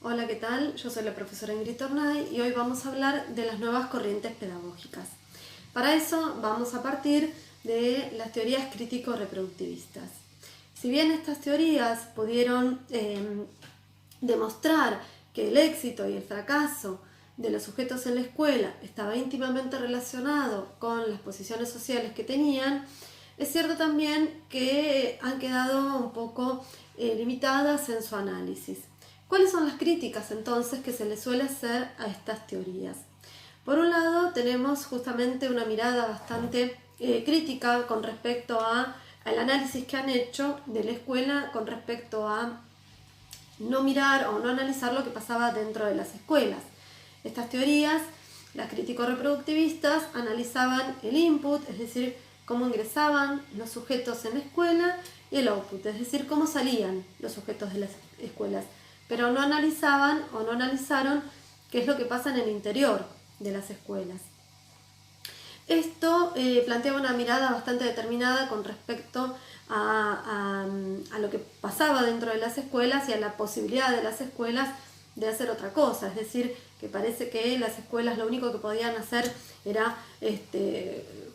Hola, ¿qué tal? Yo soy la profesora Ingrid Tornay y hoy vamos a hablar de las nuevas corrientes pedagógicas. Para eso vamos a partir de las teorías crítico-reproductivistas. Si bien estas teorías pudieron demostrar que el éxito y el fracaso de los sujetos en la escuela estaba íntimamente relacionado con las posiciones sociales que tenían, es cierto también que han quedado un poco limitadas en su análisis. ¿Cuáles son las críticas entonces que se le suele hacer a estas teorías? Por un lado tenemos justamente una mirada bastante crítica con respecto al análisis que han hecho de la escuela con respecto a no mirar o no analizar lo que pasaba dentro de las escuelas. Estas teorías, las crítico-reproductivistas, analizaban el input, es decir, cómo ingresaban los sujetos en la escuela, y el output, es decir, cómo salían los sujetos de las escuelas, pero no analizaban o no analizaron qué es lo que pasa en el interior de las escuelas. Esto plantea una mirada bastante determinada con respecto a lo que pasaba dentro de las escuelas y a la posibilidad de las escuelas de hacer otra cosa, es decir, que parece que las escuelas lo único que podían hacer era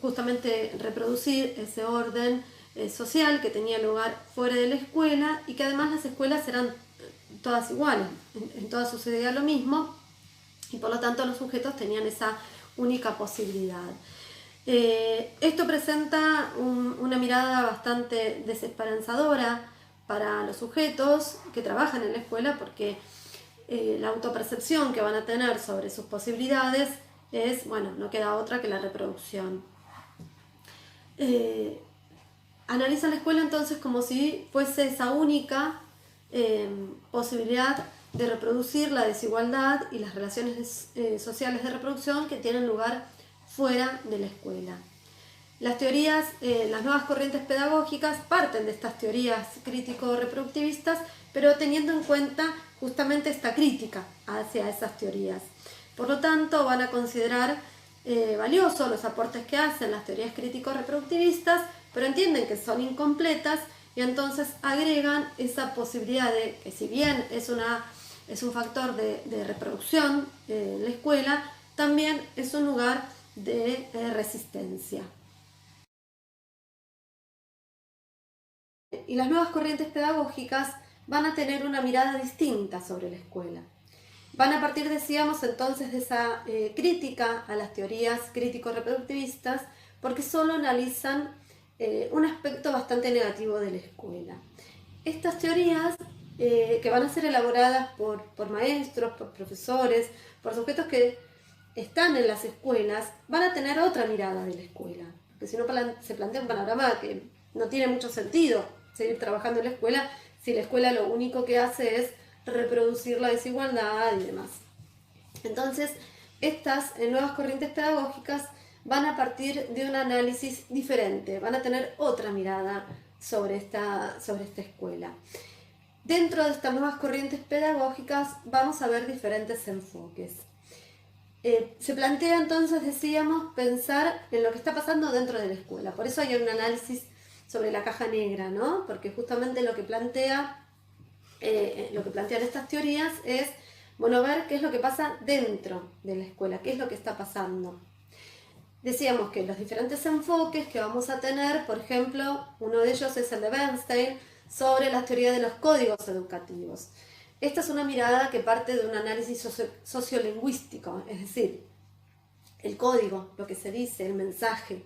justamente reproducir ese orden social que tenía lugar fuera de la escuela, y que además las escuelas eran todas iguales, en todas sucedía lo mismo, y por lo tanto los sujetos tenían esa única posibilidad. Esto presenta una mirada bastante desesperanzadora para los sujetos que trabajan en la escuela, porque la autopercepción que van a tener sobre sus posibilidades es, bueno, no queda otra que la reproducción. Analiza la escuela entonces como si fuese esa única posibilidad de reproducir la desigualdad y las relaciones sociales de reproducción que tienen lugar fuera de la escuela. Las teorías, las nuevas corrientes pedagógicas parten de estas teorías crítico-reproductivistas, pero teniendo en cuenta justamente esta crítica hacia esas teorías. Por lo tanto, van a considerar valiosos los aportes que hacen las teorías crítico-reproductivistas, pero entienden que son incompletas y entonces agregan esa posibilidad de que, si bien es un factor de reproducción en la escuela, también es un lugar de resistencia. Y las nuevas corrientes pedagógicas van a tener una mirada distinta sobre la escuela. Van a partir, decíamos, entonces de esa crítica a las teorías crítico-reproductivistas, porque solo analizan un aspecto bastante negativo de la escuela. Estas teorías, que van a ser elaboradas por maestros, por profesores, por sujetos que están en las escuelas, van a tener otra mirada de la escuela, porque si no se plantea un panorama que no tiene mucho sentido seguir trabajando en la escuela si la escuela lo único que hace es reproducir la desigualdad y demás. Entonces, estas nuevas corrientes pedagógicas van a partir de un análisis diferente, van a tener otra mirada sobre esta escuela. Dentro de estas nuevas corrientes pedagógicas vamos a ver diferentes enfoques. Se plantea entonces, decíamos, pensar en lo que está pasando dentro de la escuela. Por eso hay un análisis sobre la caja negra, ¿no? Porque justamente lo que plantean estas teorías es, bueno, ver qué es lo que pasa dentro de la escuela, qué es lo que está pasando. Decíamos que los diferentes enfoques que vamos a tener, por ejemplo, uno de ellos es el de Bernstein sobre la teoría de los códigos educativos. Esta es una mirada que parte de un análisis sociolingüístico, es decir, el código, lo que se dice, el mensaje.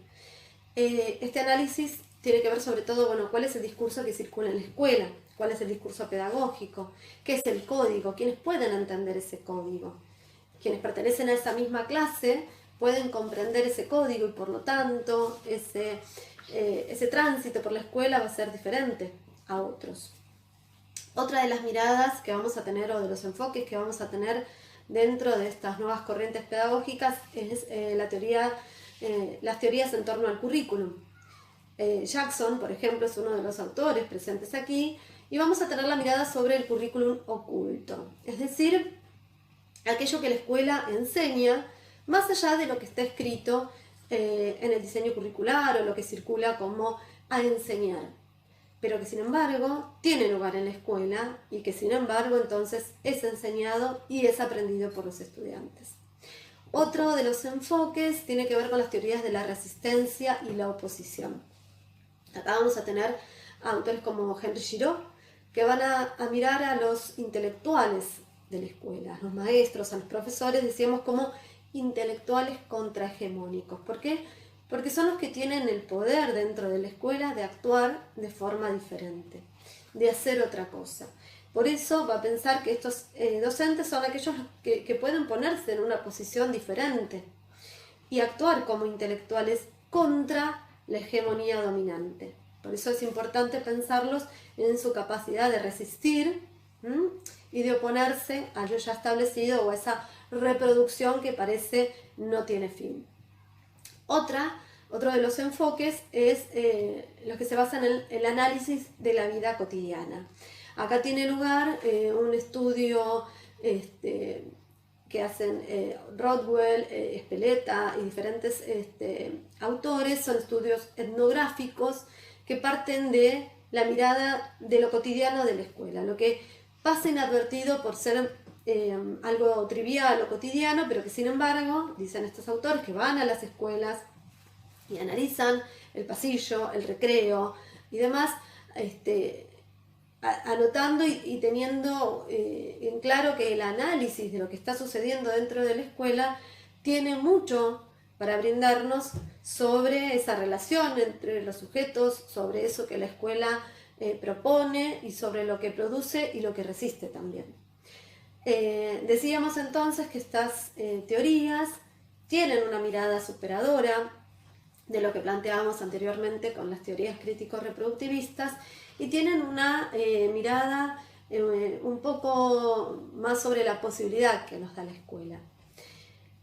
Este análisis tiene que ver sobre todo, bueno, cuál es el discurso que circula en la escuela, cuál es el discurso pedagógico, qué es el código, quiénes pueden entender ese código. Quienes pertenecen a esa misma clase pueden comprender ese código y por lo tanto ese tránsito por la escuela va a ser diferente a otros. Otra de las miradas que vamos a tener, o de los enfoques que vamos a tener dentro de estas nuevas corrientes pedagógicas, es las teorías en torno al currículum. Jackson, por ejemplo, es uno de los autores presentes aquí, y vamos a tener la mirada sobre el currículum oculto, es decir, aquello que la escuela enseña más allá de lo que está escrito en el diseño curricular o lo que circula como a enseñar. pero que sin embargo tiene lugar en la escuela y que sin embargo entonces es enseñado y es aprendido por los estudiantes. Otro de los enfoques tiene que ver con las teorías de la resistencia y la oposición. Acá vamos a tener a autores como Henry Giraud, que van a mirar a los intelectuales de la escuela, a los maestros, a los profesores, decíamos como intelectuales contrahegemónicos. ¿Por qué? Porque son los que tienen el poder dentro de la escuela de actuar de forma diferente, de hacer otra cosa. Por eso va a pensar que estos docentes son aquellos que pueden ponerse en una posición diferente y actuar como intelectuales contra la hegemonía dominante. Por eso es importante pensarlos en su capacidad de resistir y de oponerse a lo ya establecido o a esa reproducción que parece no tiene fin. Otro de los enfoques es los que se basan en el análisis de la vida cotidiana. Acá tiene lugar un estudio que hacen Rodwell, Speleta y diferentes autores. Son estudios etnográficos que parten de la mirada de lo cotidiano de la escuela, lo que pasa inadvertido por ser algo trivial o cotidiano, pero que sin embargo, dicen estos autores, que van a las escuelas y analizan el pasillo, el recreo y demás, anotando y teniendo en claro que el análisis de lo que está sucediendo dentro de la escuela tiene mucho para brindarnos sobre esa relación entre los sujetos, sobre eso que la escuela propone y sobre lo que produce y lo que resiste también. Decíamos entonces que estas teorías tienen una mirada superadora de lo que planteábamos anteriormente con las teorías crítico-reproductivistas y tienen una mirada un poco más sobre la posibilidad que nos da la escuela.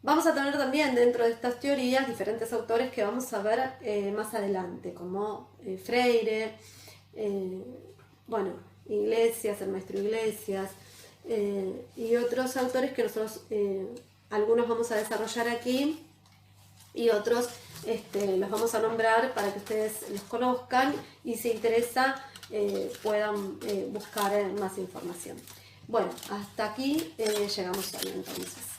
Vamos a tener también dentro de estas teorías diferentes autores que vamos a ver más adelante, como Freire, Iglesias, el maestro Iglesias, y otros autores que nosotros, algunos vamos a desarrollar aquí y otros los vamos a nombrar para que ustedes los conozcan y si interesa puedan buscar más información. Bueno, hasta aquí llegamos hoy entonces.